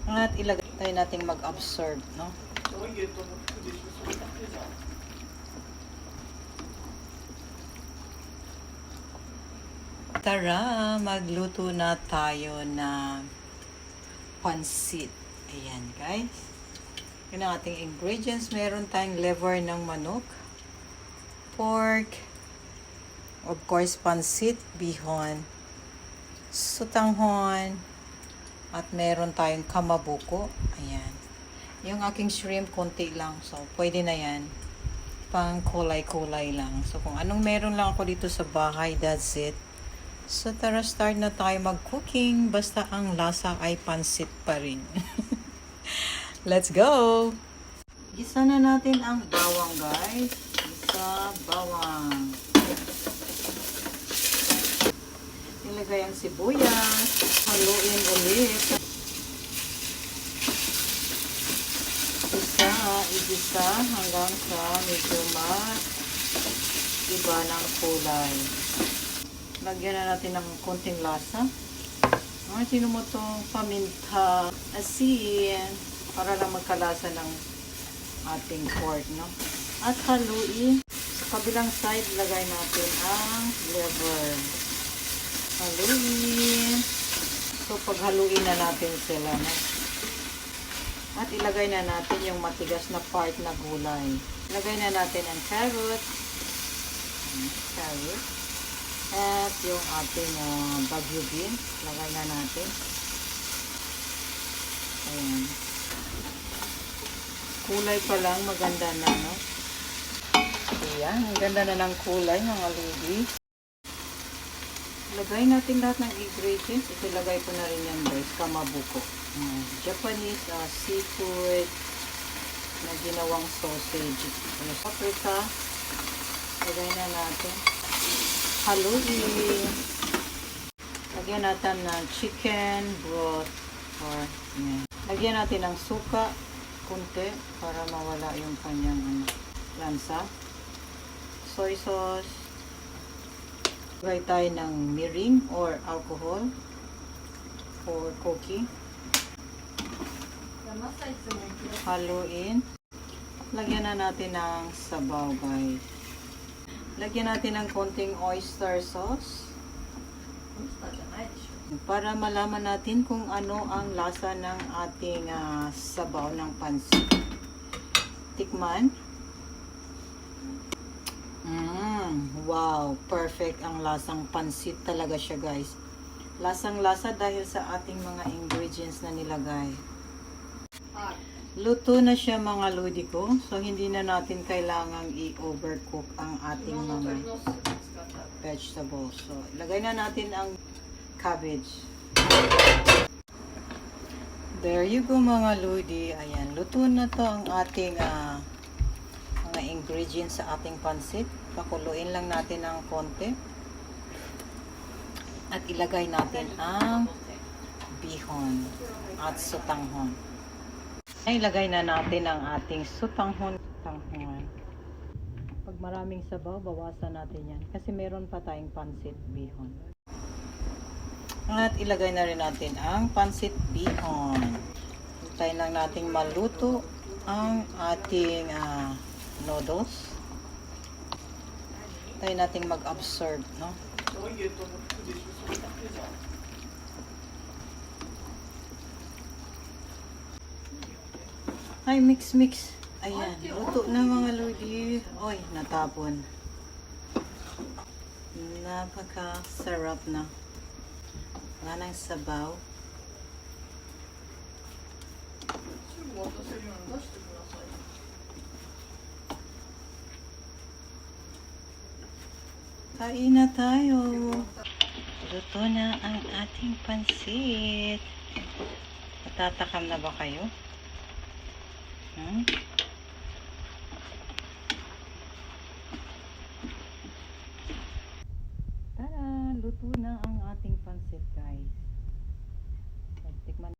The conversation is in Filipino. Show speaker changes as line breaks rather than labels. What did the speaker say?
At ilagay tayo nating mag-absorb, no? Tara, magluto na tayo na pansit. Ayan, guys. Yun ang ating ingredients. Meron tayong liver ng manok, pork, of course, pansit, bihon, sutanghon, at meron tayong kamabuko. Ayan. Yung aking shrimp, konti lang. So, pwede na yan. Pang kulay-kulay lang. So, kung anong meron lang ako dito sa bahay, that's it. So, tara, start na tayo mag-cooking. Basta ang lasa ay pansit pa rin. Let's go! Gisa na natin ang bawang, guys. Gisa, bawang. Ilagay ang sibuyas. Haluin ulit. Igisa hanggang sa medyo iba ng kulay. Lagyan na natin ng konting lasa. Sino mo itong paminta, asin, para lang magkalasa ng ating pork, no? At haluin. Sa kabilang side, lagay natin ang liver. Haluin. So, paghaluin na natin sila, no? At ilagay na natin yung matigas na part na gulay. Ilagay na natin ang carrot. At yung ating bagyo beans. Lagay na natin. Ayan. Kulay pa lang, maganda na, no? Ayan, ang ganda na ng kulay, mga lady. Lagay natin lahat ng ingredients. Ilagay ko na rin yan, guys. Kamabuko. Japanese seafood na ginawang sausage. Paprika. Lagay na natin. Haluin. Lagyan natin ng chicken broth. Lagyan natin ng suka. Kunti para mawala yung kanyang lansa. Soy sauce. Lagay tayo ng mirin or alcohol for cooking. Haluin. Lagyan na natin ng sabaw, guys. Lagyan natin ng konting oyster sauce. Para malaman natin kung ano ang lasa ng ating sabaw ng pansit. Tikman. Wow, perfect ang lasang pansit talaga siya, guys. Lasang-lasa dahil sa ating mga ingredients na nilagay. Luto na siya, mga lodi ko. So, hindi na natin kailangang i-overcook ang ating mga vegetables. So, ilagay na natin ang cabbage. There you go, mga lodi. Ayan, luto na to ang ating mga ingredients sa ating pansit. Pakuluin lang natin ng konti. At ilagay natin ang bihon at sutanghon. Ilagay na natin ang ating sutanghon. Pag maraming sabaw, bawasan natin yan. Kasi meron pa tayong pansit bihon. At ilagay na rin natin ang pansit bihon. Hintayin lang natin maluto ang ating noodles. Hintayin natin mag-absorb, no? Ay, mix. Ayan, luto na, mga lodi. Oy, natapon. Napaka-sarap na. Wala nang sabaw. Kain na tayo. Luto na ang ating pansit. Natatakam na ba kayo? Tara, luto na ang ating pansit, guys.